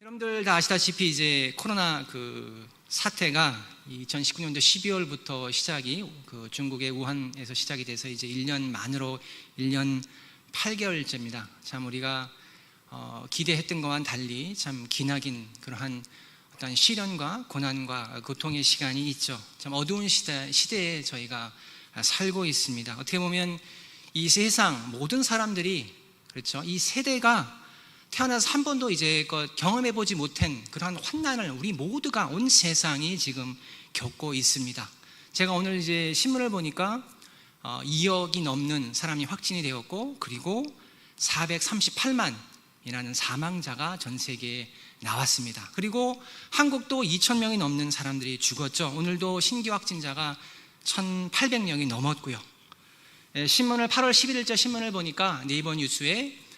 여러분들 다 아시다시피 이제 코로나 사태가 2019년도 12월부터 시작이 중국의 우한에서 시작이 돼서 이제 1년 만으로 1년 8개월째입니다. 참 우리가 기대했던 것과는 달리 참 기나긴 그러한 어떤 시련과 고난과 고통의 시간이 있죠. 참 어두운 시대에 저희가 살고 있습니다. 어떻게 보면 이 세상 모든 사람들이 그렇죠. 이 세대가 태어나서 한 번도 이제껏 경험해보지 못한 그러한 환난을 우리 모두가 온 세상이 지금 겪고 있습니다. 제가 오늘 이제 신문을 보니까 2억이 넘는 사람이 확진이 되었고, 그리고 438만이라는 사망자가 전 세계에 나왔습니다. 그리고 한국도 2,000명이 넘는 사람들이 죽었죠. 오늘도 신규 확진자가 1,800명이 넘었고요. 신문을 8월 11일자 신문을 보니까 네이버 뉴스에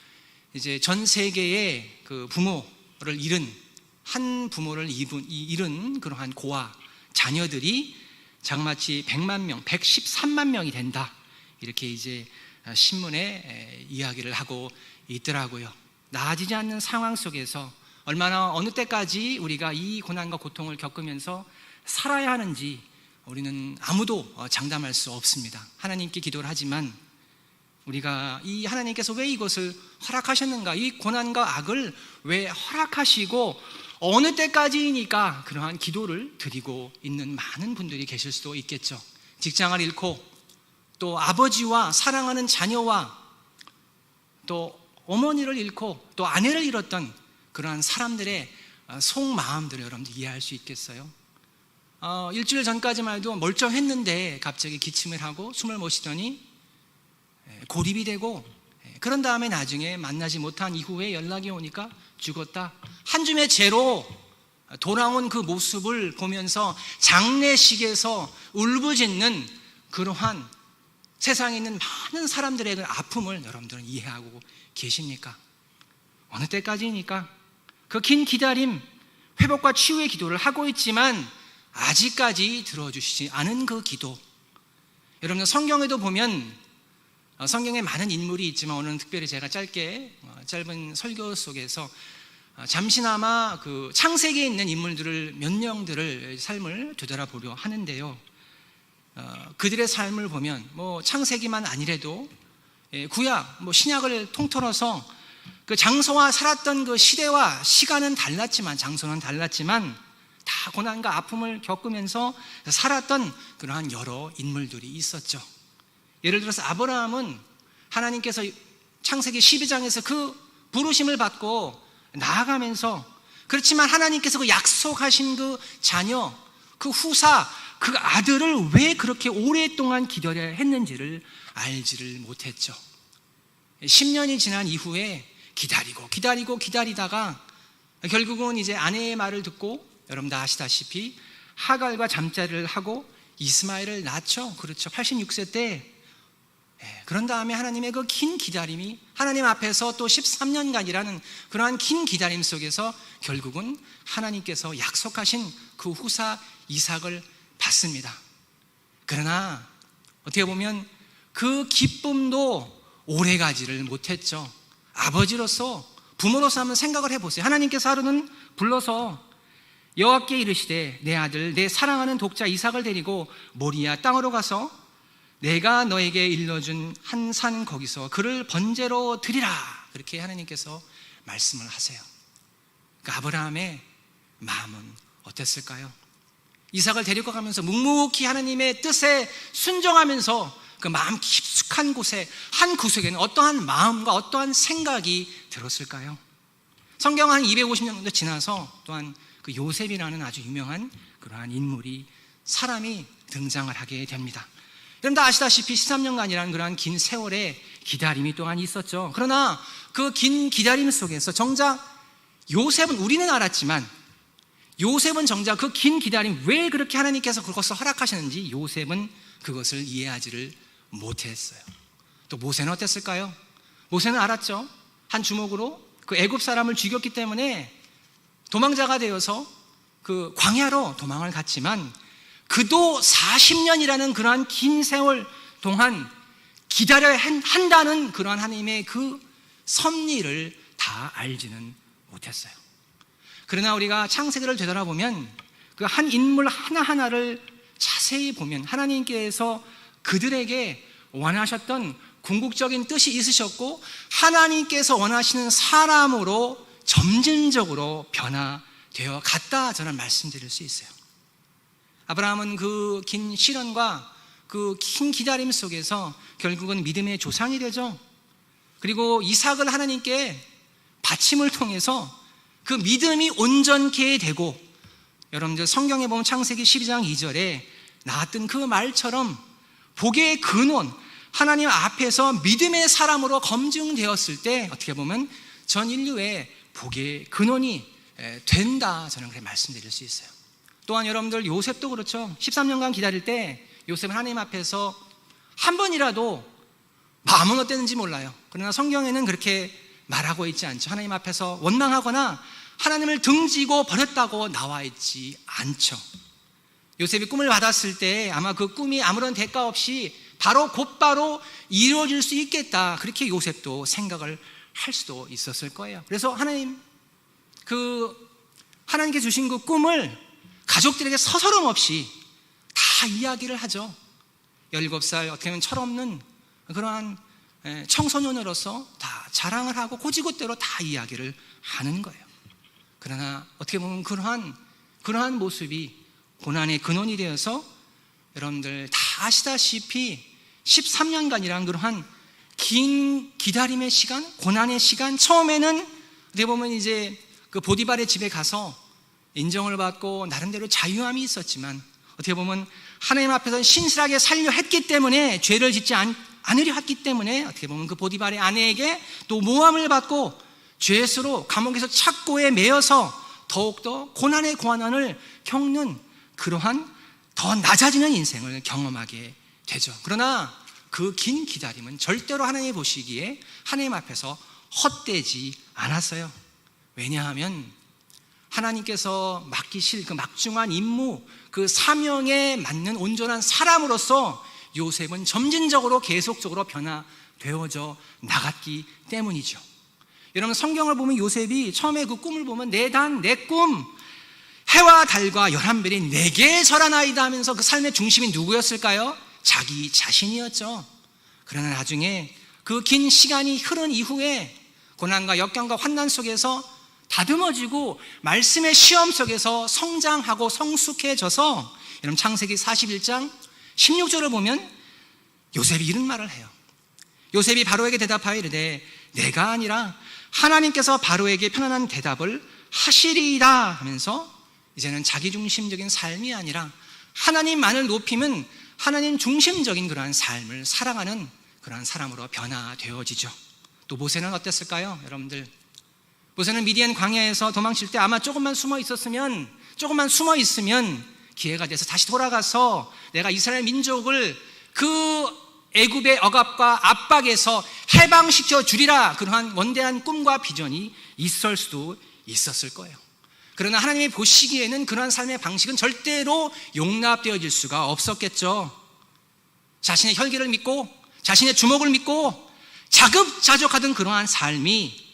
이제 전 세계의 그 부모를 잃은 한 부모를 잃은 그러한 고아 자녀들이 장마치 100만 명, 113만 명이 된다. 이렇게 이제 신문에 이야기를 하고 있더라고요. 나아지지 않는 상황 속에서 얼마나 어느 때까지 우리가 이 고난과 고통을 겪으면서 살아야 하는지 우리는 아무도 장담할 수 없습니다. 하나님께 기도를 하지만 우리가 이 하나님께서 왜 이것을 허락하셨는가, 이 고난과 악을 왜 허락하시고 어느 때까지니까 그러한 기도를 드리고 있는 많은 분들이 계실 수도 있겠죠. 직장을 잃고 또 아버지와 사랑하는 자녀와 또 어머니를 잃고 또 아내를 잃었던 그러한 사람들의 속마음들을 여러분들 이해할 수 있겠어요? 일주일 전까지만 해도 멀쩡했는데 갑자기 기침을 하고 숨을 못 쉬더니 고립이 되고, 그런 다음에 나중에 만나지 못한 이후에 연락이 오니까 죽었다. 한 줌의 죄로 돌아온 그 모습을 보면서 장례식에서 울부짖는 그러한 세상에 있는 많은 사람들의 그 아픔을 여러분들은 이해하고 계십니까? 어느 때까지니까 그 긴 기다림, 회복과 치유의 기도를 하고 있지만 아직까지 들어주시지 않은 그 기도, 여러분들 성경에도 보면 성경에 많은 인물이 있지만 오늘은 특별히 제가 짧은 설교 속에서 잠시나마 그 창세기에 있는 인물들을 몇 명들을 삶을 되돌아보려 하는데요. 그들의 삶을 보면 창세기만 아니래도 구약, 신약을 통틀어서 그 장소와 살았던 그 시대와 시간은 달랐지만, 장소는 달랐지만 다 고난과 아픔을 겪으면서 살았던 그러한 여러 인물들이 있었죠. 예를 들어서 아브라함은 하나님께서 창세기 12장에서 그 부르심을 받고 나아가면서, 그렇지만 하나님께서 그 약속하신 그 자녀, 그 후사, 그 아들을 왜 그렇게 오랫동안 기다려야 했는지를 알지를 못했죠. 10년이 지난 이후에 기다리다가 결국은 이제 아내의 말을 듣고, 여러분 다 아시다시피 하갈과 잠자리를 하고 이스마엘을 낳죠. 그렇죠. 86세 때. 그런 다음에 하나님의 그 긴 기다림이 하나님 앞에서 또 13년간이라는 그러한 긴 기다림 속에서 결국은 하나님께서 약속하신 그 후사 이삭을 받습니다. 그러나 어떻게 보면 그 기쁨도 오래가지를 못했죠. 아버지로서, 부모로서 한번 생각을 해보세요. 하나님께서 하루는 불러서 여호와께 이르시되 내 아들, 내 사랑하는 독자 이삭을 데리고 모리아 땅으로 가서 내가 너에게 일러준 한 산 거기서 그를 번제로 드리라. 그렇게 하나님께서 말씀을 하세요. 그 아브라함의 마음은 어땠을까요? 이삭을 데리고 가면서 묵묵히 하나님의 뜻에 순종하면서 그 마음 깊숙한 곳에, 한 구석에는 어떠한 마음과 어떠한 생각이 들었을까요? 성경 한 250년 정도 지나서 또한 그 요셉이라는 아주 유명한 그러한 인물이, 사람이 등장을 하게 됩니다. 여러분 다 아시다시피 13년간이라는 그러한 긴 세월의 기다림이 또한 있었죠. 그러나 그 긴 기다림 속에서 정작 요셉은, 우리는 알았지만 요셉은 정작 그 긴 기다림, 왜 그렇게 하나님께서 그것을 허락하셨는지 요셉은 그것을 이해하지를 못했어요. 또 모세는 어땠을까요? 모세는 알았죠. 한 주먹으로 그 애굽 사람을 죽였기 때문에 도망자가 되어서 그 광야로 도망을 갔지만 그도 40년이라는 그러한 긴 세월 동안 기다려야 한다는 그러한 하나님의 그 섭리를 다 알지는 못했어요. 그러나 우리가 창세기를 되돌아보면 그 한 인물 하나하나를 자세히 보면 하나님께서 그들에게 원하셨던 궁극적인 뜻이 있으셨고 하나님께서 원하시는 사람으로 점진적으로 변화되어 갔다, 저는 말씀드릴 수 있어요. 아브라함은 그 긴 시련과 그 긴 기다림 속에서 결국은 믿음의 조상이 되죠. 그리고 이삭을 하나님께 바침을 통해서 그 믿음이 온전케 되고, 여러분들 성경에 보면 창세기 12장 2절에 나왔던 그 말처럼 복의 근원, 하나님 앞에서 믿음의 사람으로 검증되었을 때 어떻게 보면 전 인류의 복의 근원이 된다, 저는 그렇게 말씀드릴 수 있어요. 또한 여러분들 요셉도 그렇죠. 13년간 기다릴 때 요셉은 하나님 앞에서 한 번이라도 마음은 어땠는지 몰라요. 그러나 성경에는 그렇게 말하고 있지 않죠. 하나님 앞에서 원망하거나 하나님을 등지고 버렸다고 나와 있지 않죠. 요셉이 꿈을 받았을 때 아마 그 꿈이 아무런 대가 없이 곧바로 이루어질 수 있겠다, 그렇게 요셉도 생각을 할 수도 있었을 거예요. 그래서 하나님께 주신 그 꿈을 가족들에게 서스럼 없이 다 이야기를 하죠. 17살 어떻게 보면 철없는 그러한 청소년으로서 다 자랑을 하고 고지고대로 다 이야기를 하는 거예요. 그러나 어떻게 보면 그러한 모습이 고난의 근원이 되어서 여러분들 다 아시다시피 13년간이란 그러한 긴 기다림의 시간, 고난의 시간, 처음에는 어떻게 보면 이제 그 보디발의 집에 가서 인정을 받고 나름대로 자유함이 있었지만 어떻게 보면 하나님 앞에서 신실하게 살려 했기 때문에, 죄를 짓지 않으려 했기 때문에 어떻게 보면 그 보디발의 아내에게 또 모함을 받고 죄수로 감옥에서 착고에 매여서 더욱더 고난의 고난을 겪는 그러한 더 낮아지는 인생을 경험하게 되죠. 그러나 그 긴 기다림은 절대로 하나님이 보시기에 하나님 앞에서 헛되지 않았어요. 왜냐하면 하나님께서 맡기실 그 막중한 임무, 그 사명에 맞는 온전한 사람으로서 요셉은 점진적으로 계속적으로 변화되어져 나갔기 때문이죠. 여러분 성경을 보면 요셉이 처음에 그 꿈을 보면 내 꿈 해와 달과 11별이 내게 절하나이다 하면서 그 삶의 중심이 누구였을까요? 자기 자신이었죠. 그러나 나중에 그 긴 시간이 흐른 이후에 고난과 역경과 환난 속에서 다듬어지고 말씀의 시험 속에서 성장하고 성숙해져서, 여러분 창세기 41장 16절을 보면 요셉이 이런 말을 해요. 요셉이 바로에게 대답하여 이르되 내가 아니라 하나님께서 바로에게 편안한 대답을 하시리이다 하면서 이제는 자기중심적인 삶이 아니라 하나님만을 높이면 하나님 중심적인 그러한 삶을 살아가는 그러한 사람으로 변화되어지죠. 또 모세는 어땠을까요? 여러분들 모세는 미디안 광야에서 도망칠 때 아마 조금만 숨어 있으면 기회가 돼서 다시 돌아가서 내가 이스라엘 민족을 그 애굽의 억압과 압박에서 해방시켜 주리라, 그러한 원대한 꿈과 비전이 있을 수도 있었을 거예요. 그러나 하나님이 보시기에는 그러한 삶의 방식은 절대로 용납되어질 수가 없었겠죠. 자신의 혈기를 믿고 자신의 주먹을 믿고 자급자족하던 그러한 삶이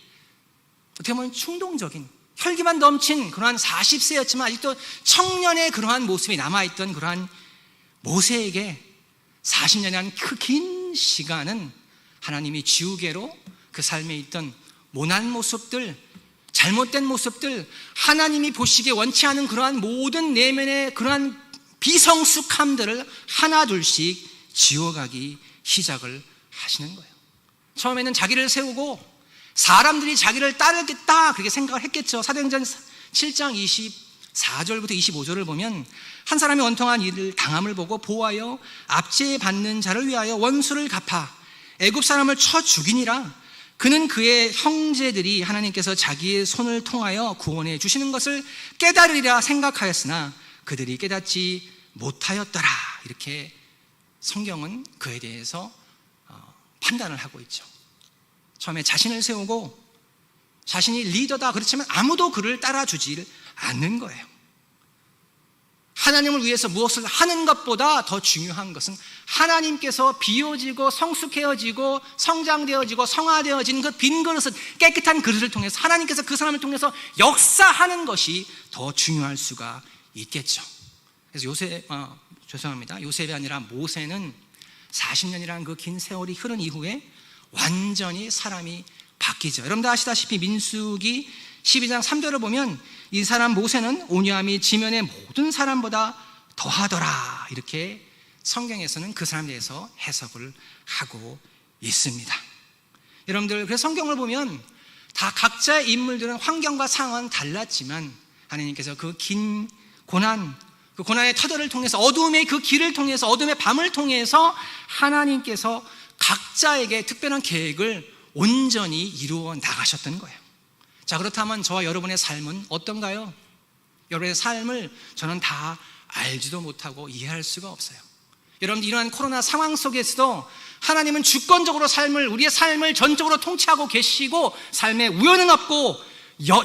어떻게 보면 충동적인, 혈기만 넘친 그러한 40세였지만 아직도 청년의 그러한 모습이 남아있던 그러한 모세에게 40년이라는 그 긴 시간은 하나님이 지우개로 그 삶에 있던 모난 모습들, 잘못된 모습들, 하나님이 보시기에 원치 않은 그러한 모든 내면의 그러한 비성숙함들을 하나둘씩 지워가기 시작을 하시는 거예요. 처음에는 자기를 세우고 사람들이 자기를 따르겠다 그렇게 생각을 했겠죠. 사도행전 7장 24절부터 25절을 보면 한 사람이 원통한 일을 당함을 보고 보호하여 압제받는 자를 위하여 원수를 갚아 애굽 사람을 쳐 죽이니라. 그는 그의 형제들이 하나님께서 자기의 손을 통하여 구원해 주시는 것을 깨달으리라 생각하였으나 그들이 깨닫지 못하였더라. 이렇게 성경은 그에 대해서 판단을 하고 있죠. 처음에 자신을 세우고 자신이 리더다 그렇지만 아무도 그를 따라주지 않는 거예요. 하나님을 위해서 무엇을 하는 것보다 더 중요한 것은 하나님께서 비워지고 성숙해지고 성장되어지고 성화되어진 그 빈 그릇을, 깨끗한 그릇을 통해서 하나님께서 그 사람을 통해서 역사하는 것이 더 중요할 수가 있겠죠. 그래서 요셉이 아니라 모세는 40년이라는 그 긴 세월이 흐른 이후에 완전히 사람이 바뀌죠. 여러분들 아시다시피 민수기 12장 3절을 보면 이 사람 모세는 온유함이 지면의 모든 사람보다 더하더라, 이렇게 성경에서는 그 사람에 대해서 해석을 하고 있습니다. 여러분들, 그래서 성경을 보면 다 각자의 인물들은 환경과 상황은 달랐지만 하나님께서 그 긴 고난, 그 고난의 터널을 통해서, 어두움의 그 길을 통해서, 어둠의 밤을 통해서 하나님께서 각자에게 특별한 계획을 온전히 이루어 나가셨던 거예요. 자, 그렇다면 저와 여러분의 삶은 어떤가요? 여러분의 삶을 저는 다 알지도 못하고 이해할 수가 없어요. 여러분들, 이러한 코로나 상황 속에서도 하나님은 주권적으로 우리의 삶을 전적으로 통치하고 계시고 삶에 우연은 없고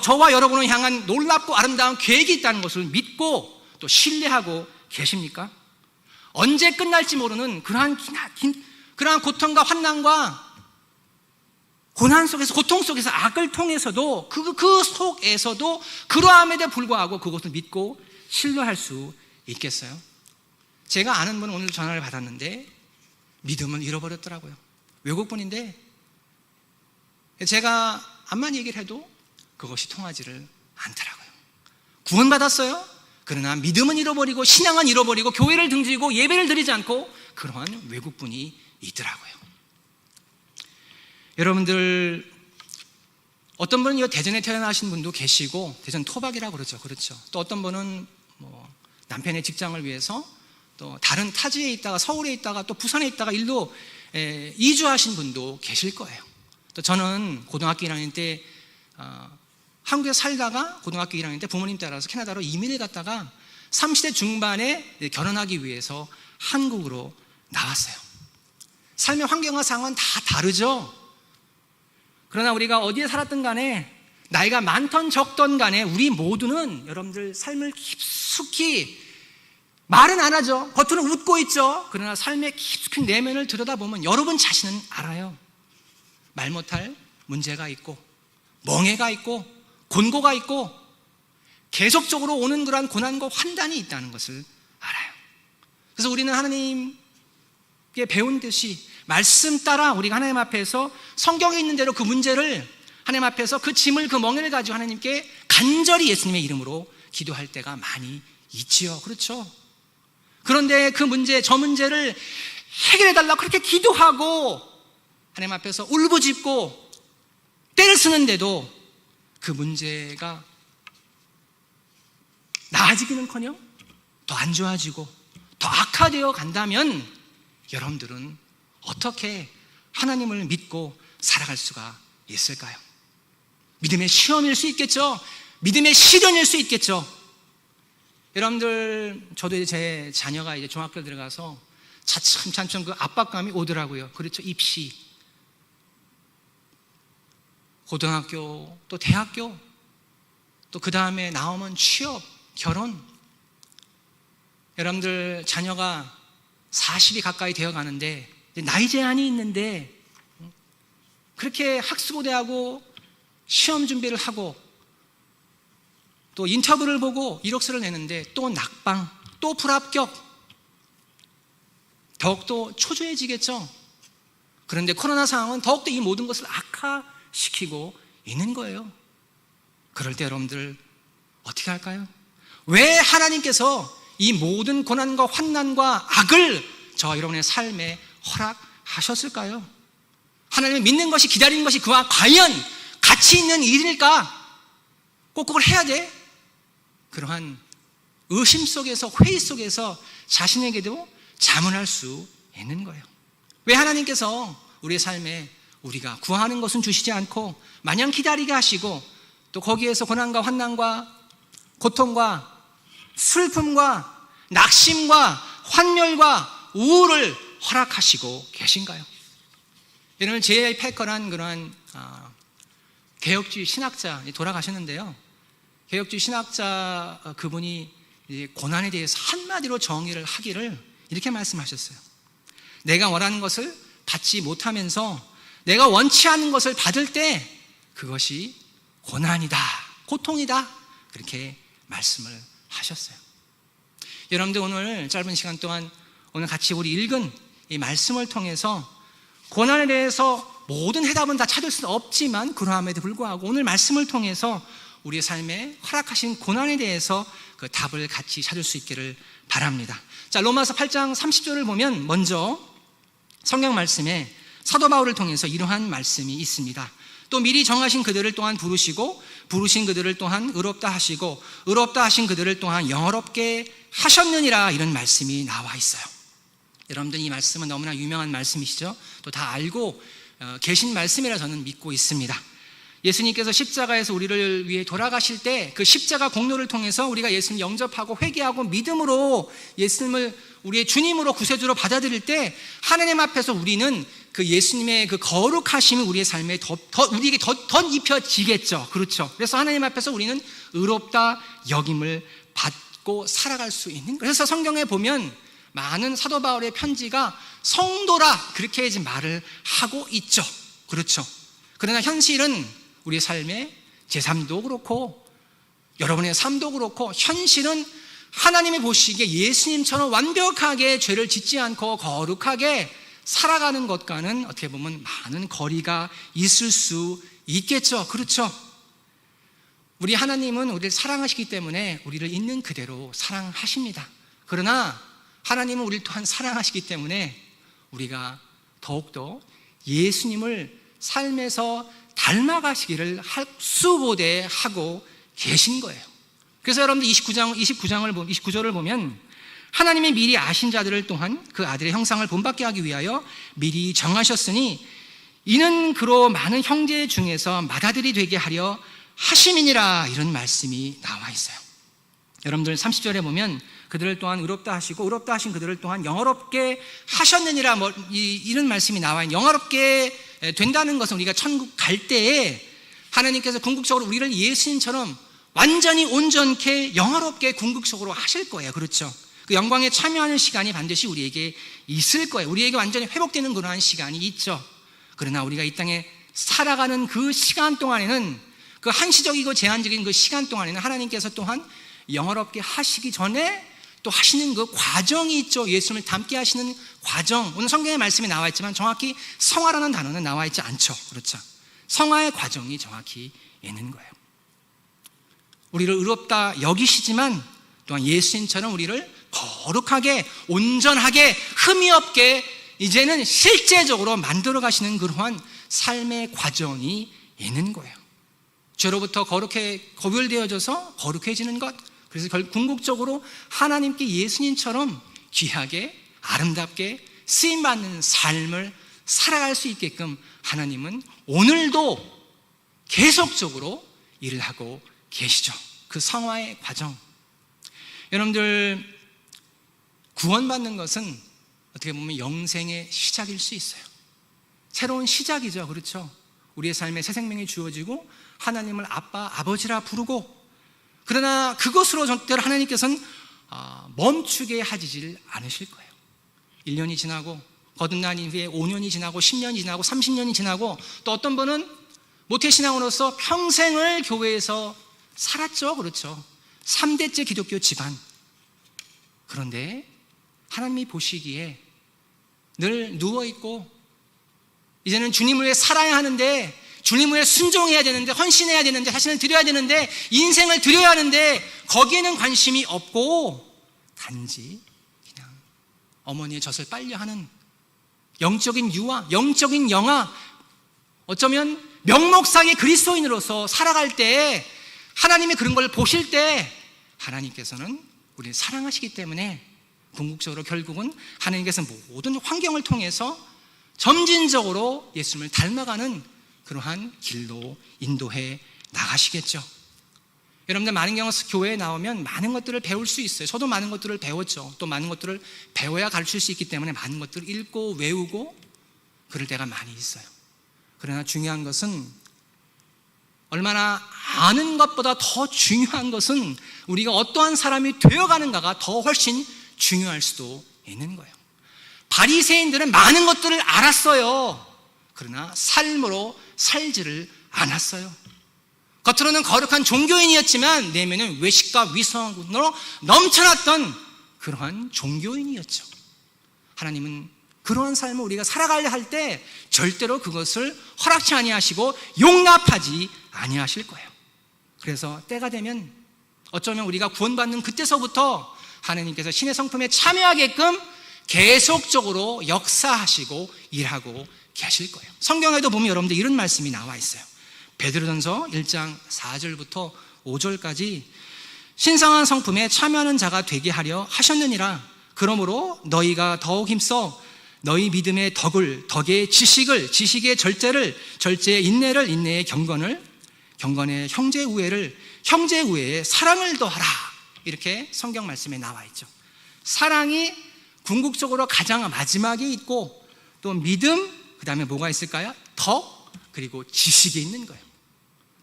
저와 여러분을 향한 놀랍고 아름다운 계획이 있다는 것을 믿고 또 신뢰하고 계십니까? 언제 끝날지 모르는 그러한 고통과 환난과 고난 속에서, 고통 속에서, 악을 통해서도 그 속에서도 그러함에도 불구하고 그것을 믿고 신뢰할 수 있겠어요? 제가 아는 분은 오늘 전화를 받았는데 믿음을 잃어버렸더라고요. 외국분인데 제가 암만 얘기를 해도 그것이 통하지를 않더라고요. 구원받았어요. 그러나 믿음은 잃어버리고 신앙은 잃어버리고 교회를 등지고 예배를 드리지 않고 그러한 외국분이 있더라고요. 여러분들, 어떤 분은 대전에 태어나신 분도 계시고, 대전 토박이라고 그러죠. 그렇죠. 또 어떤 분은 남편의 직장을 위해서 또 다른 타지에 있다가 서울에 있다가 또 부산에 있다가 일로 이주하신 분도 계실 거예요. 또 저는 고등학교 1학년 때 한국에 살다가 고등학교 1학년 때 부모님 따라서 캐나다로 이민을 갔다가 30대 중반에 결혼하기 위해서 한국으로 나왔어요. 삶의 환경과 상황은 다 다르죠. 그러나 우리가 어디에 살았든 간에, 나이가 많던 적던 간에 우리 모두는 여러분들 삶을 깊숙이, 말은 안 하죠. 겉으로는 웃고 있죠. 그러나 삶의 깊숙이 내면을 들여다보면 여러분 자신은 알아요. 말 못할 문제가 있고, 멍해가 있고, 곤고가 있고, 계속적으로 오는 그러한 고난과 환난이 있다는 것을 알아요. 그래서 우리는 하나님께 배운 듯이 말씀 따라 우리가 하나님 앞에서 성경에 있는 대로 그 문제를 하나님 앞에서 그 짐을, 그 멍에를 가지고 하나님께 간절히 예수님의 이름으로 기도할 때가 많이 있지요. 그렇죠? 그런데 그 문제, 저 문제를 해결해달라고 그렇게 기도하고 하나님 앞에서 울부짖고 때를 쓰는데도 그 문제가 나아지기는커녕 더 안 좋아지고 더 악화되어 간다면 여러분들은 어떻게 하나님을 믿고 살아갈 수가 있을까요? 믿음의 시험일 수 있겠죠. 믿음의 시련일 수 있겠죠. 여러분들, 저도 이제 제 자녀가 이제 중학교 들어가서 차츰 그 압박감이 오더라고요. 그렇죠. 입시, 고등학교, 또 대학교, 또 그 다음에 나오면 취업, 결혼. 여러분들, 자녀가 40이 가까이 되어 가는데 나이 제한이 있는데 그렇게 학수고대하고 시험 준비를 하고 또 인터뷰를 보고 이력서를 내는데 또 낙방, 또 불합격, 더욱더 초조해지겠죠. 그런데 코로나 상황은 더욱더 이 모든 것을 악화시키고 있는 거예요. 그럴 때 여러분들 어떻게 할까요? 왜 하나님께서 이 모든 고난과 환난과 악을 저와 여러분의 삶에 허락하셨을까요? 하나님을 믿는 것이, 기다리는 것이 그와 과연 가치 있는 일일까? 꼭 그걸 해야 돼? 그러한 의심 속에서, 회의 속에서 자신에게도 자문할 수 있는 거예요. 왜 하나님께서 우리의 삶에 우리가 구하는 것은 주시지 않고 마냥 기다리게 하시고 또 거기에서 고난과 환난과 고통과 슬픔과 낙심과 환멸과 우울을 허락하시고 계신가요? 여러분, J.I. 패커란 그러한 개혁주의 신학자 돌아가셨는데요. 개혁주의 신학자 그분이 이제 고난에 대해서 한마디로 정의를 하기를 이렇게 말씀하셨어요. 내가 원하는 것을 받지 못하면서 내가 원치 않는 것을 받을 때 그것이 고난이다, 고통이다, 그렇게 말씀을 하셨어요. 여러분들 오늘 짧은 시간 동안 오늘 같이 우리 읽은 이 말씀을 통해서 고난에 대해서 모든 해답은 다 찾을 수는 없지만 그러함에도 불구하고 오늘 말씀을 통해서 우리의 삶에 허락하신 고난에 대해서 그 답을 같이 찾을 수 있기를 바랍니다. 자, 로마서 8장 30절을 보면 먼저 성경 말씀에 사도 바울을 통해서 이러한 말씀이 있습니다. 또 미리 정하신 그들을 또한 부르시고 부르신 그들을 또한 의롭다 하시고 의롭다 하신 그들을 또한 영화롭게 하셨느니라, 이런 말씀이 나와 있어요. 여러분들 이 말씀은 너무나 유명한 말씀이시죠. 또 다 알고 계신 말씀이라 저는 믿고 있습니다. 예수님께서 십자가에서 우리를 위해 돌아가실 때 그 십자가 공로를 통해서 우리가 예수님 영접하고 회개하고 믿음으로 예수님을 우리의 주님으로 구세주로 받아들일 때 하나님 앞에서 우리는 그 예수님의 그 거룩하심이 우리의 삶에 우리에게 더 입혀지겠죠. 그렇죠. 그래서 하나님 앞에서 우리는 의롭다 여김을 받고 살아갈 수 있는. 그래서 성경에 보면 많은 사도 바울의 편지가 성도라 그렇게 이제 말을 하고 있죠. 그렇죠. 그러나 현실은 우리의 삶의 제3도 그렇고 여러분의 삶도 그렇고 현실은 하나님이 보시기에 예수님처럼 완벽하게 죄를 짓지 않고 거룩하게 살아가는 것과는 어떻게 보면 많은 거리가 있을 수 있겠죠. 그렇죠. 우리 하나님은 우리를 사랑하시기 때문에 우리를 있는 그대로 사랑하십니다. 그러나 하나님은 우리를 또한 사랑하시기 때문에 우리가 더욱더 예수님을 삶에서 닮아가시기를 학수고대 하고 계신 거예요. 그래서 여러분들 29절을 보면 하나님이 미리 아신 자들을 또한 그 아들의 형상을 본받게 하기 위하여 미리 정하셨으니 이는 그로 많은 형제 중에서 맏아들이 되게 하려 하심이니라, 이런 말씀이 나와 있어요. 여러분들 30절에 보면 그들을 또한 의롭다 하시고 의롭다 하신 그들을 또한 영화롭게 하셨느니라, 이런 말씀이 나와 있는. 영화롭게 된다는 것은 우리가 천국 갈 때에 하나님께서 궁극적으로 우리를 예수님처럼 완전히 온전케 영화롭게 궁극적으로 하실 거예요. 그렇죠. 그 영광에 참여하는 시간이 반드시 우리에게 있을 거예요. 우리에게 완전히 회복되는 그러한 시간이 있죠. 그러나 우리가 이 땅에 살아가는 그 시간 동안에는, 그 한시적이고 제한적인 그 시간 동안에는 하나님께서 또한 영화롭게 하시기 전에 또 하시는 그 과정이 있죠. 예수님을 닮게 하시는 과정. 오늘 성경에 말씀이 나와 있지만 정확히 성화라는 단어는 나와 있지 않죠. 그렇죠. 성화의 과정이 정확히 있는 거예요. 우리를 의롭다 여기시지만 또한 예수님처럼 우리를 거룩하게 온전하게 흠이 없게 이제는 실제적으로 만들어 가시는 그러한 삶의 과정이 있는 거예요. 죄로부터 거별되어져서 거룩해지는 것, 그래서 궁극적으로 하나님께 예수님처럼 귀하게 아름답게 쓰임받는 삶을 살아갈 수 있게끔 하나님은 오늘도 계속적으로 일을 하고 계시죠. 그 성화의 과정. 여러분들 구원받는 것은 어떻게 보면 영생의 시작일 수 있어요. 새로운 시작이죠. 그렇죠. 우리의 삶에 새 생명이 주어지고 하나님을 아빠, 아버지라 부르고, 그러나 그것으로 절대로 하나님께서는 멈추게 하지질 않으실 거예요. 1년이 지나고 거듭난 이후에 5년이 지나고 10년이 지나고 30년이 지나고 또 어떤 분은 모태신앙으로서 평생을 교회에서 살았죠. 그렇죠. 3대째 기독교 집안. 그런데 하나님이 보시기에 늘 누워있고 이제는 주님을 위해 살아야 하는데, 주님을 위해 순종해야 되는데, 헌신해야 되는데, 자신을 드려야 되는데, 인생을 드려야 하는데 거기에는 관심이 없고 단지 그냥 어머니의 젖을 빨려하는 영적인 유아, 영적인 영아, 어쩌면 명목상의 그리스도인으로서 살아갈 때 하나님이 그런 걸 보실 때 하나님께서는 우리를 사랑하시기 때문에 궁극적으로 결국은 하나님께서 모든 환경을 통해서 점진적으로 예수님을 닮아가는 그러한 길로 인도해 나가시겠죠. 여러분들 많은 경우 교회에 나오면 많은 것들을 배울 수 있어요. 저도 많은 것들을 배웠죠. 또 많은 것들을 배워야 가르칠 수 있기 때문에 많은 것들을 읽고 외우고 그럴 때가 많이 있어요. 그러나 중요한 것은 얼마나 아는 것보다 더 중요한 것은 우리가 어떠한 사람이 되어가는가가 더 훨씬 중요할 수도 있는 거예요. 바리새인들은 많은 것들을 알았어요. 그러나 삶으로 살지를 않았어요. 겉으로는 거룩한 종교인이었지만 내면은 외식과 위선으로 넘쳐났던 그러한 종교인이었죠. 하나님은 그러한 삶을 우리가 살아가려 할 때 절대로 그것을 허락치 아니하시고 용납하지 아니하실 거예요. 그래서 때가 되면 어쩌면 우리가 구원받는 그때서부터 하나님께서 신의 성품에 참여하게끔 계속적으로 역사하시고 일하고 계실 거예요. 성경에도 보면 여러분들 이런 말씀이 나와 있어요. 베드로전서 1장 4절부터 5절까지 신성한 성품에 참여하는 자가 되게 하려 하셨느니라. 그러므로 너희가 더욱 힘써 너희 믿음의 덕을, 덕의 지식을, 지식의 절제를, 절제의 인내를, 인내의 경건을, 경건의 형제 우애를, 형제 우애에 사랑을 더하라. 이렇게 성경 말씀에 나와 있죠. 사랑이 궁극적으로 가장 마지막에 있고 또 믿음, 그 다음에 뭐가 있을까요? 덕, 그리고 지식이 있는 거예요.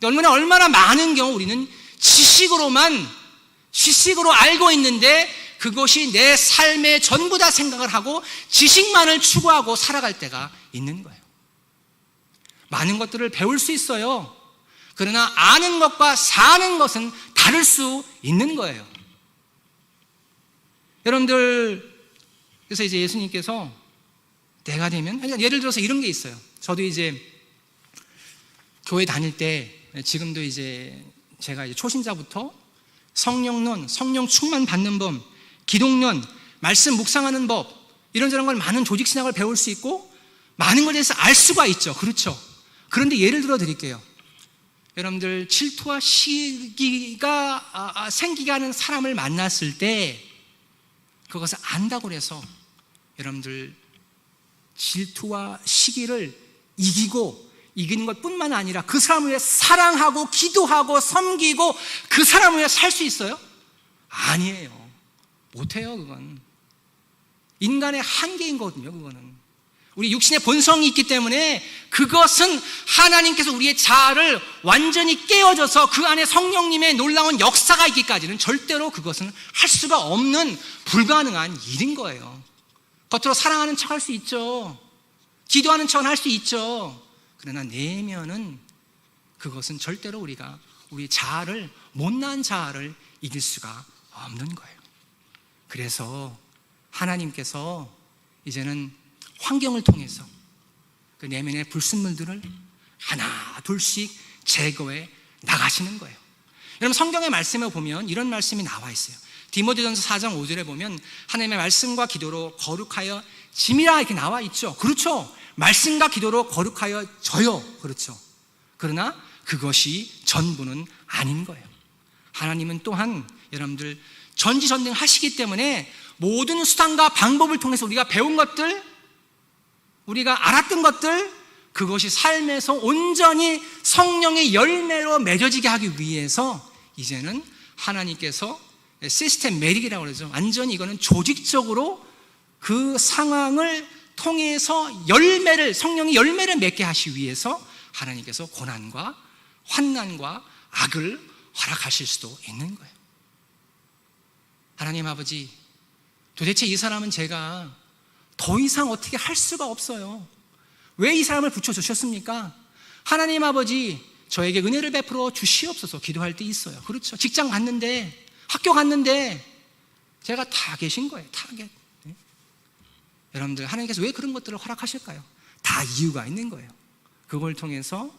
얼마나 많은 경우 우리는 지식으로 알고 있는데 그것이 내 삶의 전부 다 생각을 하고 지식만을 추구하고 살아갈 때가 있는 거예요. 많은 것들을 배울 수 있어요. 그러나 아는 것과 사는 것은 다를 수 있는 거예요. 여러분들, 그래서 이제 예수님께서 때가 되면, 예를 들어서 이런 게 있어요. 저도 이제 교회 다닐 때, 지금도 이제 제가 이제 초신자부터 성령론, 성령 충만 받는 법, 기독론, 말씀 묵상하는 법, 이런저런 걸 많은 조직 신학을 배울 수 있고 많은 것에 대해서 알 수가 있죠. 그렇죠. 그런데 예를 들어 드릴게요. 여러분들 질투와 시기가 생기게 하는 사람을 만났을 때 그것을 안다고 해서 여러분들 질투와 시기를 이기는 것뿐만 아니라 그 사람을 위해 사랑하고 기도하고 섬기고 그 사람을 위해 살 수 있어요? 아니에요. 못해요. 그건 인간의 한계인 거거든요. 그거는 우리 육신의 본성이 있기 때문에 그것은 하나님께서 우리의 자아를 완전히 깨어져서 그 안에 성령님의 놀라운 역사가 있기까지는 절대로 그것은 할 수가 없는 불가능한 일인 거예요. 겉으로 사랑하는 척 할 수 있죠. 기도하는 척은 할 수 있죠. 그러나 내면은 그것은 절대로 우리가 우리 자아를, 못난 자아를 이길 수가 없는 거예요. 그래서 하나님께서 이제는 환경을 통해서 그 내면의 불순물들을 하나 둘씩 제거해 나가시는 거예요. 여러분 성경의 말씀에 보면 이런 말씀이 나와 있어요. 디모데전서 4장 5절에 보면 하나님의 말씀과 기도로 거룩하여 짐이라 이렇게 나와 있죠. 그렇죠. 말씀과 기도로 거룩하여 져요. 그렇죠. 그러나 그것이 전부는 아닌 거예요. 하나님은 또한 여러분들 전지전능 하시기 때문에 모든 수단과 방법을 통해서 우리가 배운 것들, 우리가 알았던 것들, 그것이 삶에서 온전히 성령의 열매로 맺어지게 하기 위해서 이제는 하나님께서 시스템 메릭이라고 그러죠. 완전히 이거는 조직적으로 그 상황을 통해서 성령의 열매를 맺게 하시기 위해서 하나님께서 고난과 환난과 악을 허락하실 수도 있는 거예요. 하나님 아버지, 도대체 이 사람은 제가 더 이상 어떻게 할 수가 없어요. 왜 이 사람을 붙여주셨습니까? 하나님 아버지, 저에게 은혜를 베풀어 주시옵소서. 기도할 때 있어요. 그렇죠. 직장 갔는데, 학교 갔는데 제가 다 계신 거예요. 타겟. 네? 여러분들 하나님께서 왜 그런 것들을 허락하실까요? 다 이유가 있는 거예요. 그걸 통해서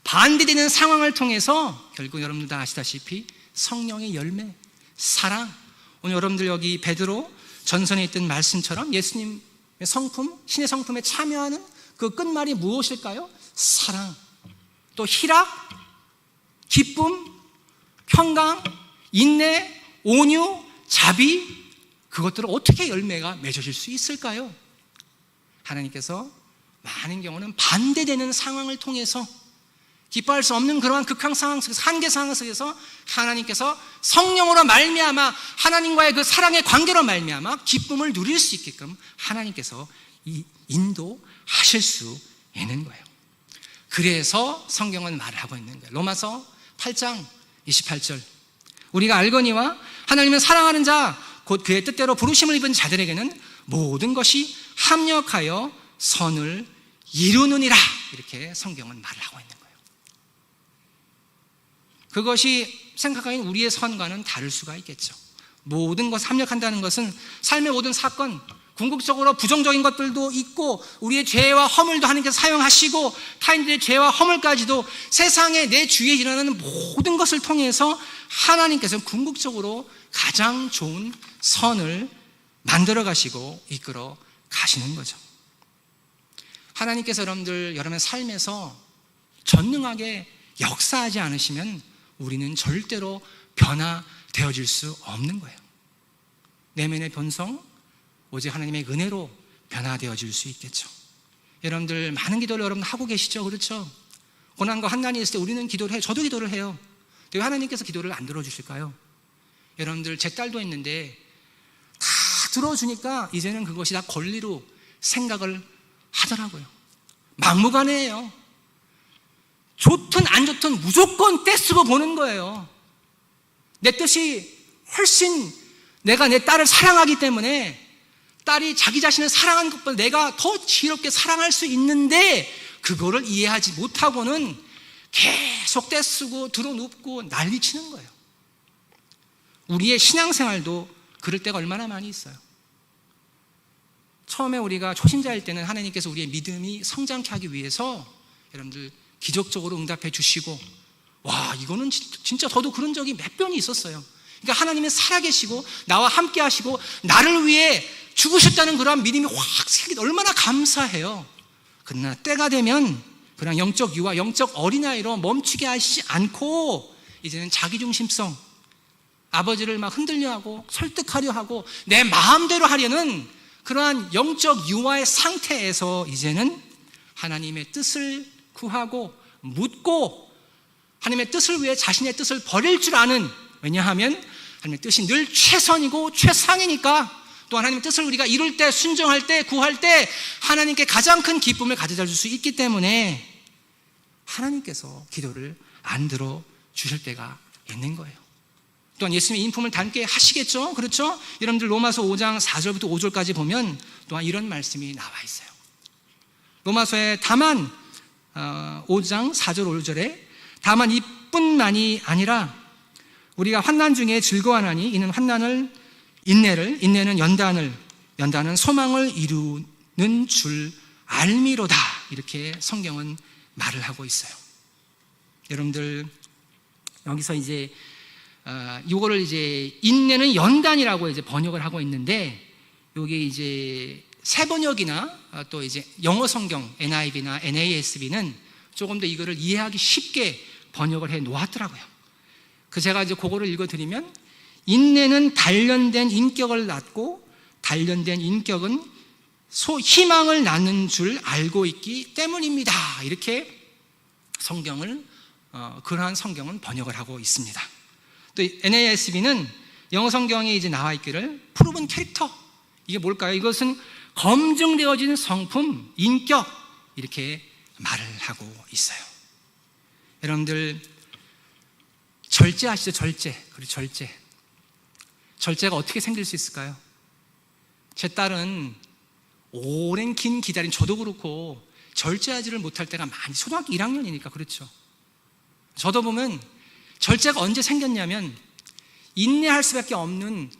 반대되는 상황을 통해서 결국 여러분들 다 아시다시피 성령의 열매, 사랑. 오늘 여러분들 여기 베드로 전선에 있던 말씀처럼 예수님의 성품, 신의 성품에 참여하는 그 끝말이 무엇일까요? 사랑, 또 희락, 기쁨, 평강, 인내, 온유, 자비, 그것들을 어떻게 열매가 맺어질 수 있을까요? 하나님께서 많은 경우는 반대되는 상황을 통해서 기뻐할 수 없는 그러한 극한 상황 속에서, 한계 상황 속에서 하나님께서 성령으로 말미암아 하나님과의 그 사랑의 관계로 말미암아 기쁨을 누릴 수 있게끔 하나님께서 인도하실 수 있는 거예요. 그래서 성경은 말을 하고 있는 거예요. 로마서 8장 28절. 우리가 알거니와 하나님은 사랑하는 자 곧 그의 뜻대로 부르심을 입은 자들에게는 모든 것이 합력하여 선을 이루느니라. 이렇게 성경은 말을 하고 있는 거예요. 그것이 생각하는 우리의 선과는 다를 수가 있겠죠. 모든 것을 합력한다는 것은 삶의 모든 사건, 궁극적으로 부정적인 것들도 있고 우리의 죄와 허물도 하나님께서 사용하시고 타인들의 죄와 허물까지도 세상에 내 주위에 일어나는 모든 것을 통해서 하나님께서 궁극적으로 가장 좋은 선을 만들어 가시고 이끌어 가시는 거죠. 하나님께서 여러분의 삶에서 전능하게 역사하지 않으시면 우리는 절대로 변화되어질 수 없는 거예요. 내면의 변성, 오직 하나님의 은혜로 변화되어질 수 있겠죠. 여러분들 많은 기도를 여러분 하고 계시죠? 그렇죠? 고난과 환난이 있을 때 우리는 기도를 해요. 저도 기도를 해요. 왜 하나님께서 기도를 안 들어주실까요? 여러분들 제 딸도 있는데 다 들어주니까 이제는 그것이 다 권리로 생각을 하더라고요. 막무가내예요. 좋든 안 좋든 무조건 떼쓰고 보는 거예요. 내 뜻이 훨씬 내가 내 딸을 사랑하기 때문에 딸이 자기 자신을 사랑하는 것보다 내가 더 지혜롭게 사랑할 수 있는데 그거를 이해하지 못하고는 계속 떼쓰고 들어눕고 난리치는 거예요. 우리의 신앙생활도 그럴 때가 얼마나 많이 있어요. 처음에 우리가 초신자일 때는 하나님께서 우리의 믿음이 성장케 하기 위해서 여러분들 기적적으로 응답해 주시고, 와, 이거는 진짜 저도 그런 적이 몇 번이 있었어요. 그러니까 하나님은 살아계시고 나와 함께 하시고 나를 위해 죽으셨다는 그런 믿음이 확 생기다 얼마나 감사해요. 그러나 때가 되면 그냥 영적 유아, 영적 어린아이로 멈추게 하시지 않고 이제는 자기중심성, 아버지를 막 흔들려 하고 설득하려 하고 내 마음대로 하려는 그러한 영적 유아의 상태에서 이제는 하나님의 뜻을 구하고 묻고 하나님의 뜻을 위해 자신의 뜻을 버릴 줄 아는, 왜냐하면 하나님의 뜻이 늘 최선이고 최상이니까 또 하나님의 뜻을 우리가 이룰 때, 순종할 때, 구할 때 하나님께 가장 큰 기쁨을 가져다 줄 수 있기 때문에 하나님께서 기도를 안 들어주실 때가 있는 거예요. 또한 예수님의 인품을 닮게 하시겠죠? 그렇죠? 여러분들 로마서 5장 4절부터 5절까지 보면 또한 이런 말씀이 나와 있어요. 로마서에 다만 5장 4절 5절에 다만 이뿐만이 아니라 우리가 환난 중에 즐거워하나니 이는 환난을 인내를, 인내는 연단을, 연단은 소망을 이루는 줄 알미로다. 이렇게 성경은 말을 하고 있어요. 여러분들 여기서 이제 이거를 이제 인내는 연단이라고 이제 번역을 하고 있는데, 이게 이제 새 번역이나 또 이제 영어 성경 NIV나 NASB는 조금 더 이거를 이해하기 쉽게 번역을 해 놓았더라고요. 그 제가 이제 그거를 읽어드리면, 인내는 단련된 인격을 낳고 단련된 인격은 희망을 낳는 줄 알고 있기 때문입니다. 이렇게 성경을 그러한 성경은 번역을 하고 있습니다. 또 NASB는 영어 성경에 이제 나와 있기를 프루븐 캐릭터, 이게 뭘까요? 이것은 검증되어진 성품, 인격, 이렇게 말을 하고 있어요. 여러분들 절제 아시죠? 절제. 그리고 절제가 어떻게 생길 수 있을까요? 제 딸은 오랜 긴 기다림, 저도 그렇고 절제하지를 못할 때가 많이, 초등학교 1학년이니까 그렇죠. 저도 보면 절제가 언제 생겼냐면 인내할 수밖에 없는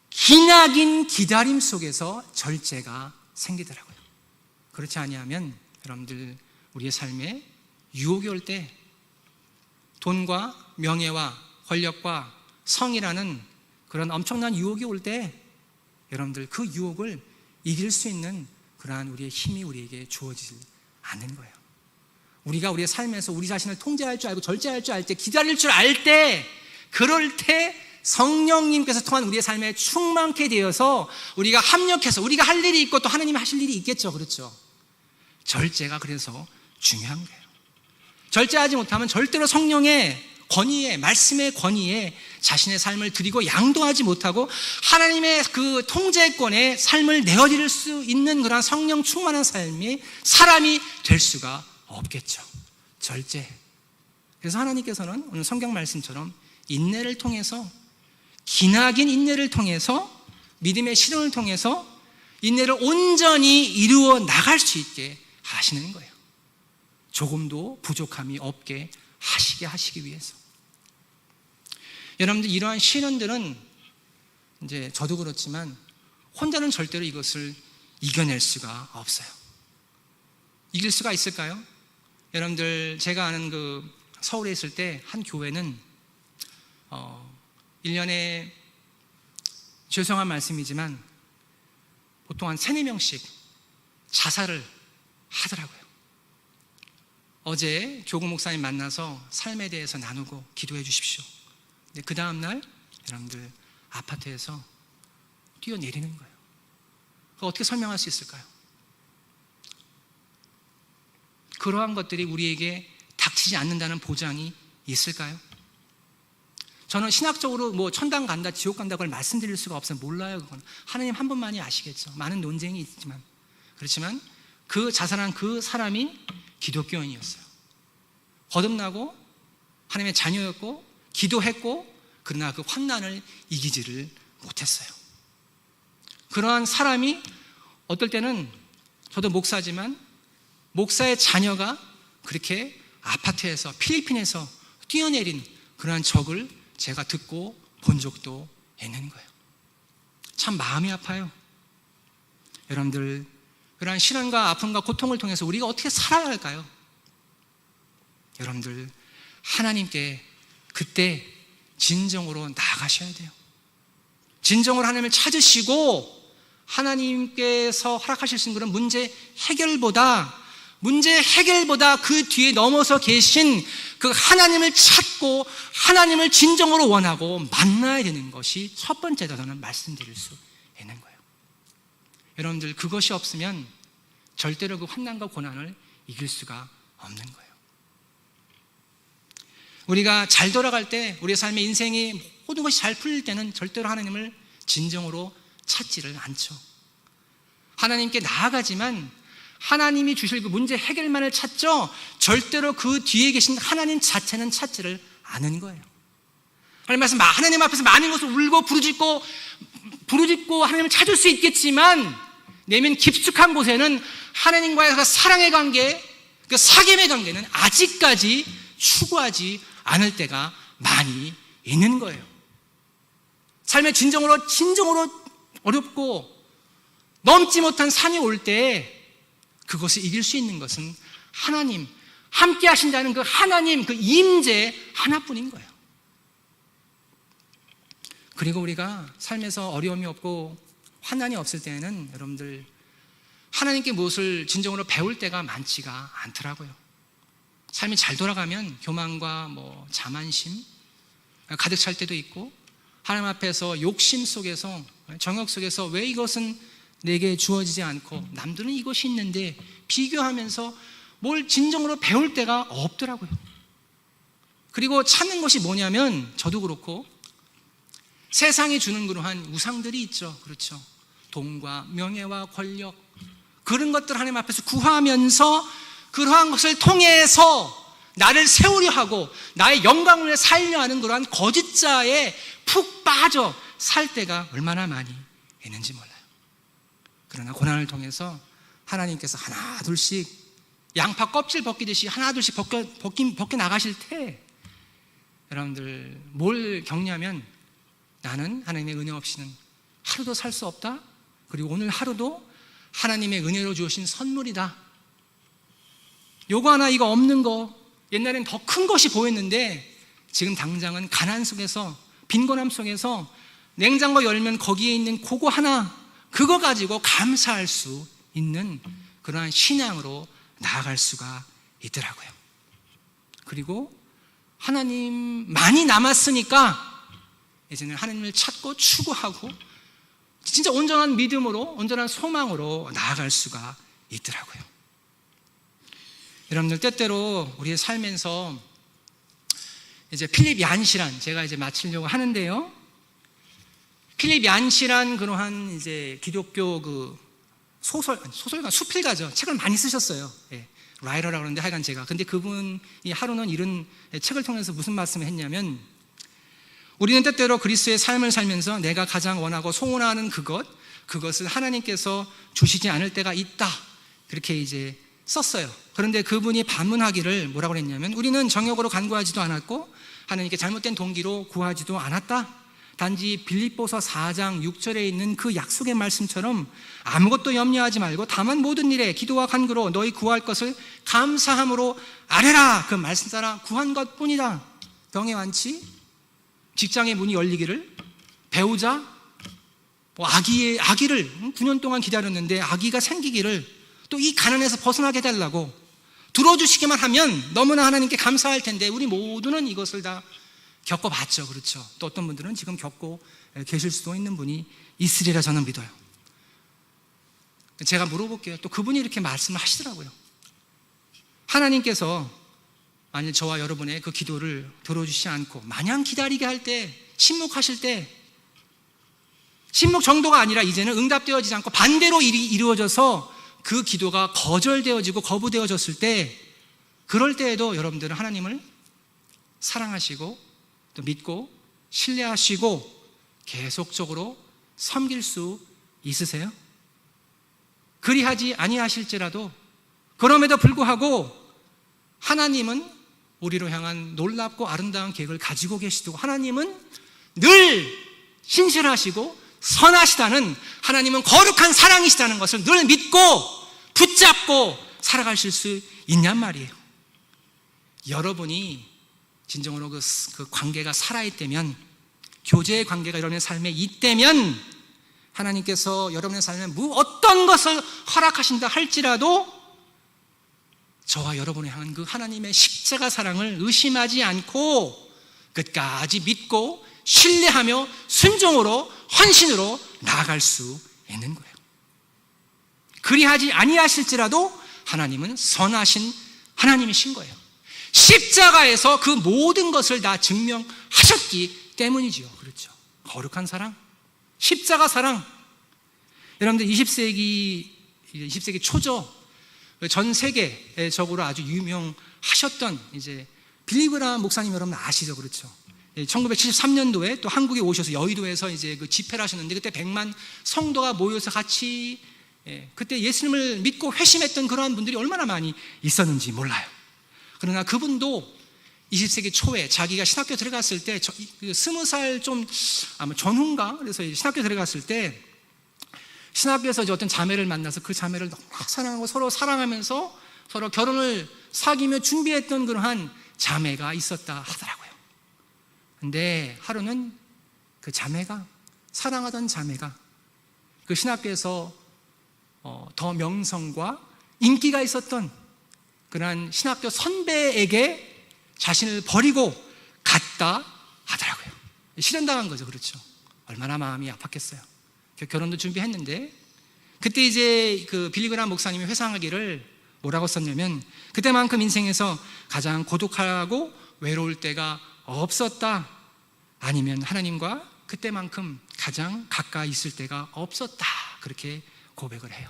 기나긴 기다림 속에서 절제가 생기더라고요. 그렇지 아니하면 여러분들 우리의 삶에 유혹이 올 때, 돈과 명예와 권력과 성이라는 그런 엄청난 유혹이 올 때 여러분들 그 유혹을 이길 수 있는 그러한 우리의 힘이 우리에게 주어지지 않는 거예요. 우리가 우리의 삶에서 우리 자신을 통제할 줄 알고 절제할 줄 알 때, 기다릴 줄 알 때, 그럴 때 성령님께서 통한 우리의 삶에 충만케 되어서 우리가 합력해서 우리가 할 일이 있고 또 하나님이 하실 일이 있겠죠. 그렇죠? 절제가 그래서 중요한 거예요. 절제하지 못하면 절대로 성령의 권위에, 말씀의 권위에 자신의 삶을 드리고 양도하지 못하고 하나님의 그 통제권에 삶을 내어드릴 수 있는 그런 성령 충만한 삶이 사람이 될 수가 없겠죠. 절제. 그래서 하나님께서는 오늘 성경 말씀처럼 인내를 통해서, 기나긴 인내를 통해서, 믿음의 시련을 통해서 인내를 온전히 이루어 나갈 수 있게 하시는 거예요. 조금도 부족함이 없게 하시기 위해서. 여러분들, 이러한 시련들은 이제 저도 그렇지만 혼자는 절대로 이것을 이겨낼 수가 없어요. 이길 수가 있을까요? 여러분들, 제가 아는 서울에 있을 때 한 교회는 1년에, 죄송한 말씀이지만 보통 한 3-4명씩 자살을 하더라고요. 어제 조국 목사님 만나서 삶에 대해서 나누고 기도해 주십시오. 근데 그 다음날 여러분들 아파트에서 뛰어내리는 거예요. 그거 어떻게 설명할 수 있을까요? 그러한 것들이 우리에게 닥치지 않는다는 보장이 있을까요? 저는 신학적으로 뭐 천당 간다, 지옥 간다 그걸 말씀드릴 수가 없어요. 몰라요. 그건 하나님 한 분만이 아시겠죠. 많은 논쟁이 있지만. 그렇지만 그 자살한 그 사람이 기독교인이었어요. 거듭나고 하나님의 자녀였고 기도했고, 그러나 그 환난을 이기지를 못했어요. 그러한 사람이 어떨 때는, 저도 목사지만 목사의 자녀가 그렇게 아파트에서, 필리핀에서 뛰어내린 그러한 적을 제가 듣고 본 적도 있는 거예요. 참 마음이 아파요. 여러분들, 그러한 시련과 아픔과 고통을 통해서 우리가 어떻게 살아야 할까요? 여러분들, 하나님께 그때 진정으로 나아가셔야 돼요. 진정으로 하나님을 찾으시고, 하나님께서 허락하실 수 있는 그런 문제 해결보다 그 뒤에 넘어서 계신 그 하나님을 찾고 하나님을 진정으로 원하고 만나야 되는 것이 첫 번째다, 저는 말씀드릴 수 있는 거예요. 여러분들, 그것이 없으면 절대로 그 환난과 고난을 이길 수가 없는 거예요. 우리가 잘 돌아갈 때, 우리의 삶의 인생이 모든 것이 잘 풀릴 때는 절대로 하나님을 진정으로 찾지를 않죠. 하나님께 나아가지만 하나님이 주실 그 문제 해결만을 찾죠. 절대로 그 뒤에 계신 하나님 자체는 찾지를 않은 거예요. 하나님 앞에서 많은 것을 울고 부르짖고 하나님을 찾을 수 있겠지만, 내면 깊숙한 곳에는 하나님과의 그 사랑의 관계, 그 사귐의 관계는 아직까지 추구하지 않을 때가 많이 있는 거예요. 삶의 진정으로 어렵고 넘지 못한 산이 올 때 그것을 이길 수 있는 것은 하나님, 함께 하신다는 그 하나님, 그 임재 하나뿐인 거예요. 그리고 우리가 삶에서 어려움이 없고 환난이 없을 때는 여러분들, 하나님께 무엇을 진정으로 배울 때가 많지가 않더라고요. 삶이 잘 돌아가면 교만과 자만심 가득 찰 때도 있고, 하나님 앞에서 욕심 속에서, 정욕 속에서 왜 이것은 내게 주어지지 않고 남들은 이것이 있는데 비교하면서 뭘 진정으로 배울 때가 없더라고요. 그리고 찾는 것이 뭐냐면, 저도 그렇고 세상이 주는 그러한 우상들이 있죠. 그렇죠. 돈과 명예와 권력, 그런 것들 하나님 앞에서 구하면서 그러한 것을 통해서 나를 세우려 하고 나의 영광을 살려 하는 그러한 거짓자에 푹 빠져 살 때가 얼마나 많이 있는지 몰라요. 그러나 고난을 통해서 하나님께서 하나 둘씩 양파 껍질 벗기듯이 하나 둘씩 벗겨 나가실 때, 여러분들 뭘 겪냐면, 나는 하나님의 은혜 없이는 하루도 살 수 없다. 그리고 오늘 하루도 하나님의 은혜로 주신 선물이다. 요거 하나 이거 없는 거, 옛날엔 더 큰 것이 보였는데 지금 당장은 가난 속에서, 빈곤함 속에서 냉장고 열면 거기에 있는 그거 하나, 그거 가지고 감사할 수 있는 그러한 신앙으로 나아갈 수가 있더라고요. 그리고 하나님 많이 남았으니까 이제는 하나님을 찾고 추구하고 진짜 온전한 믿음으로, 온전한 소망으로 나아갈 수가 있더라고요. 여러분들, 때때로 우리의 삶에서 이제 필립 얀시란, 제가 이제 마치려고 하는데요. 필립 얀시란 그러한 이제 기독교 그 소설가, 수필가죠. 책을 많이 쓰셨어요. 예. 라이러라고 그러는데 하여간 제가 근데 그분이 하루는 이런 책을 통해서 무슨 말씀을 했냐면 우리는 때때로 그리스도의 삶을 살면서 내가 가장 원하고 소원하는 그것을 하나님께서 주시지 않을 때가 있다 그렇게 이제 썼어요. 그런데 그분이 반문하기를 뭐라고 했냐면 우리는 정욕으로 간구하지도 않았고 하나님께 잘못된 동기로 구하지도 않았다. 단지 빌립보서 4장 6절에 있는 그 약속의 말씀처럼 아무것도 염려하지 말고 다만 모든 일에 기도와 간구로 너희 구할 것을 감사함으로 아뢰라. 그 말씀 따라 구한 것뿐이다. 병의 완치, 직장의 문이 열리기를, 배우자, 아기를 9년 동안 기다렸는데 아기가 생기기를, 또 이 가난에서 벗어나게 해달라고 들어주시기만 하면 너무나 하나님께 감사할 텐데 우리 모두는 이것을 다 겪어봤죠. 그렇죠. 또 어떤 분들은 지금 겪고 계실 수도 있는 분이 있으리라 저는 믿어요. 제가 물어볼게요. 또 그분이 이렇게 말씀을 하시더라고요. 하나님께서 만약 저와 여러분의 그 기도를 들어주시지 않고 마냥 기다리게 할 때, 침묵하실 때, 침묵 정도가 아니라 이제는 응답되어지지 않고 반대로 일이 이루어져서 그 기도가 거절되어지고 거부되어졌을 때, 그럴 때에도 여러분들은 하나님을 사랑하시고 또 믿고 신뢰하시고 계속적으로 섬길 수 있으세요? 그리하지 아니하실지라도 그럼에도 불구하고 하나님은 우리로 향한 놀랍고 아름다운 계획을 가지고 계시고 하나님은 늘 신실하시고 선하시다는, 하나님은 거룩한 사랑이시다는 것을 늘 믿고 붙잡고 살아가실 수 있냔 말이에요. 여러분이 진정으로 그 관계가 살아있다면, 교제의 관계가 여러분의 삶에 있다면 하나님께서 여러분의 삶에 어떤 것을 허락하신다 할지라도 저와 여러분을 향한 그 하나님의 십자가 사랑을 의심하지 않고 끝까지 믿고 신뢰하며 순종으로 헌신으로 나아갈 수 있는 거예요. 그리하지 아니하실지라도 하나님은 선하신 하나님이신 거예요. 십자가에서 그 모든 것을 다 증명하셨기 때문이지요. 그렇죠. 거룩한 사랑, 십자가 사랑. 여러분들 20세기 초죠. 전 세계적으로 아주 유명하셨던 이제 빌리그람 목사님 여러분 아시죠? 그렇죠. 1973년도에 또 한국에 오셔서 여의도에서 이제 그 집회를 하셨는데 그때 100만 성도가 모여서 같이 그때 예수님을 믿고 회심했던 그러한 분들이 얼마나 많이 있었는지 몰라요. 그러나 그분도 20세기 초에 자기가 신학교 들어갔을 때 20살 좀 아마 전후인가 그래서 신학교 들어갔을 때 신학교에서 이제 어떤 자매를 만나서 그 자매를 너무 사랑하고 서로 사랑하면서 서로 결혼을 사귀며 준비했던 그러한 자매가 있었다 하더라고요. 근데 하루는 그 자매가, 사랑하던 자매가 그 신학교에서 더 명성과 인기가 있었던 그러한 신학교 선배에게 자신을 버리고 갔다 하더라고요. 실현당한 거죠. 그렇죠. 얼마나 마음이 아팠겠어요. 결혼도 준비했는데 그때 이제 그 빌리그람 목사님이 회상하기를 뭐라고 썼냐면 그때만큼 인생에서 가장 고독하고 외로울 때가 없었다. 아니면 하나님과 그때만큼 가장 가까이 있을 때가 없었다. 그렇게 고백을 해요.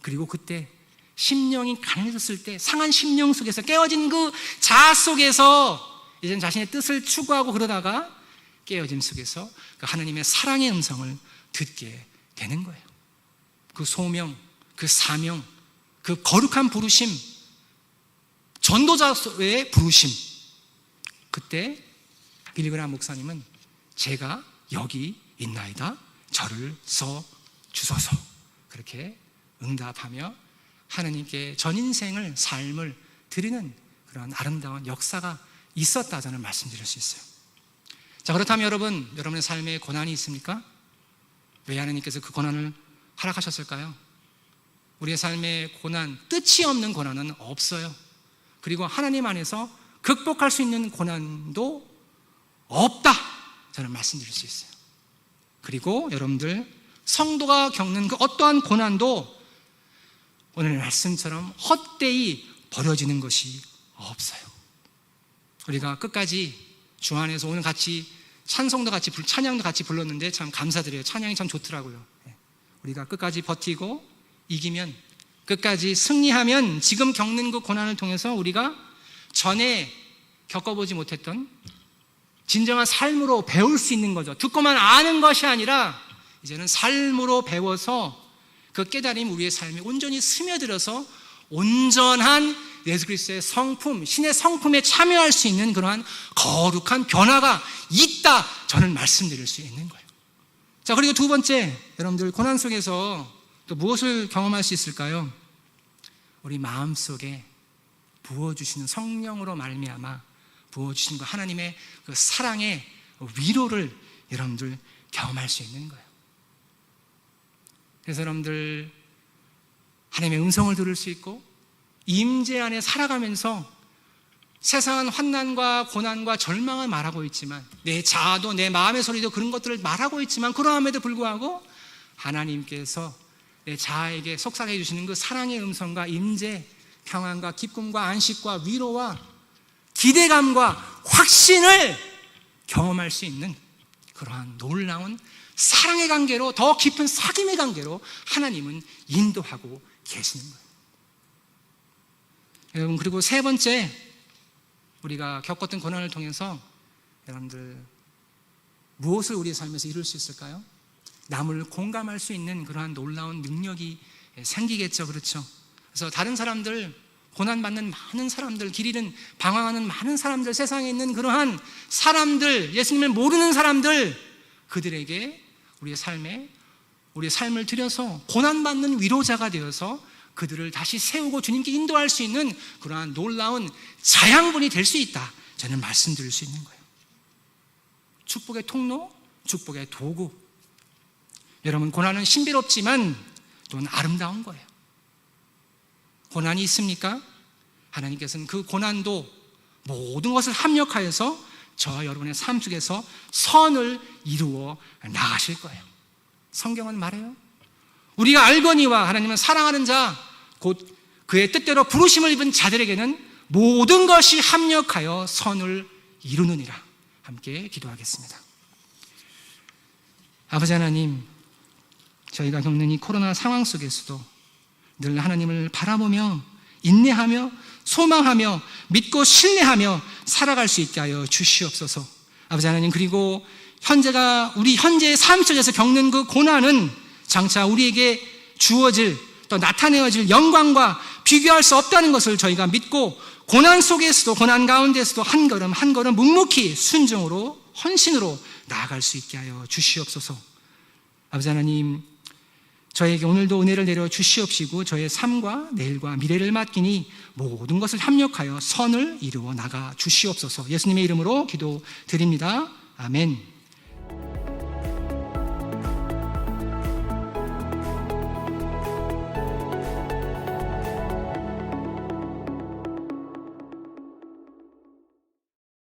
그리고 그때 심령이 가난해졌을 때 상한 심령 속에서 깨어진 그 자아 속에서 이제는 자신의 뜻을 추구하고 그러다가 깨어짐 속에서 그 하나님의 사랑의 음성을 듣게 되는 거예요. 그 소명, 그 사명, 그 거룩한 부르심, 전도자의 부르심. 그때 빌리그람 목사님은 제가 여기 있나이다. 저를 써 주소서. 그렇게 응답하며 하나님께 전 인생을, 삶을 드리는 그런 아름다운 역사가 있었다 저는 말씀드릴 수 있어요. 자, 그렇다면 여러분의 삶에 고난이 있습니까? 왜 하나님께서 그 고난을 허락하셨을까요? 우리의 삶의 고난, 끝이 없는 고난은 없어요. 그리고 하나님 안에서 극복할 수 있는 고난도 없다 저는 말씀드릴 수 있어요. 그리고 여러분들 성도가 겪는 그 어떠한 고난도 오늘 말씀처럼 헛되이 버려지는 것이 없어요. 우리가 끝까지 주 안에서 오늘 같이 찬송도 같이 찬양도 같이 불렀는데 참 감사드려요. 찬양이 참 좋더라고요. 우리가 끝까지 버티고 이기면 끝까지 승리하면 지금 겪는 그 고난을 통해서 우리가 전에 겪어보지 못했던 진정한 삶으로 배울 수 있는 거죠. 듣고만 아는 것이 아니라 이제는 삶으로 배워서 그 깨달음이 우리의 삶에 온전히 스며들어서 온전한 예수 그리스도의 성품, 신의 성품에 참여할 수 있는 그러한 거룩한 변화가 있다, 저는 말씀드릴 수 있는 거예요. 자, 그리고 두 번째, 여러분들 고난 속에서 또 무엇을 경험할 수 있을까요? 우리 마음속에 부어주시는 성령으로 말미암아 부어주신 그 하나님의 그 사랑의 위로를 여러분들 경험할 수 있는 거예요. 그래서 여러분들 하나님의 음성을 들을 수 있고 임재 안에 살아가면서 세상은 환난과 고난과 절망을 말하고 있지만, 내 자아도 내 마음의 소리도 그런 것들을 말하고 있지만, 그러함에도 불구하고 하나님께서 내 자아에게 속삭여 주시는 그 사랑의 음성과 임재, 평안과 기쁨과 안식과 위로와 기대감과 확신을 경험할 수 있는 그러한 놀라운 사랑의 관계로, 더 깊은 사귐의 관계로 하나님은 인도하고 계시는 거예요. 여러분, 그리고 세 번째, 우리가 겪었던 고난을 통해서 여러분들 무엇을 우리의 삶에서 이룰 수 있을까요? 남을 공감할 수 있는 그러한 놀라운 능력이 생기겠죠. 그렇죠? 그래서 다른 사람들, 고난받는 많은 사람들, 길 잃은 방황하는 많은 사람들, 세상에 있는 그러한 사람들, 예수님을 모르는 사람들, 그들에게 우리의 삶을 들여서 고난받는 위로자가 되어서 그들을 다시 세우고 주님께 인도할 수 있는 그러한 놀라운 자양분이 될 수 있다, 저는 말씀드릴 수 있는 거예요. 축복의 통로, 축복의 도구. 여러분, 고난은 신비롭지만 또는 아름다운 거예요. 고난이 있습니까? 하나님께서는 그 고난도 모든 것을 합력하여서 저와 여러분의 삶 속에서 선을 이루어 나가실 거예요. 성경은 말해요. 우리가 알거니와 하나님은 사랑하는 자, 곧 그의 뜻대로 부르심을 입은 자들에게는 모든 것이 합력하여 선을 이루느니라. 함께 기도하겠습니다. 아버지 하나님, 저희가 겪는 이 코로나 상황 속에서도 늘 하나님을 바라보며 인내하며 소망하며 믿고 신뢰하며 살아갈 수 있게 하여 주시옵소서. 아버지 하나님, 그리고 우리 현재의 삶 속에서 겪는 그 고난은 장차 우리에게 주어질, 또 나타내어질 영광과 비교할 수 없다는 것을 저희가 믿고, 고난 속에서도, 고난 가운데서도 한 걸음 한 걸음 묵묵히 순종으로, 헌신으로 나아갈 수 있게 하여 주시옵소서. 아버지 하나님, 저에게 오늘도 은혜를 내려 주시옵시고 저의 삶과 내일과 미래를 맡기니 모든 것을 합력하여 선을 이루어 나가 주시옵소서. 예수님의 이름으로 기도드립니다. 아멘.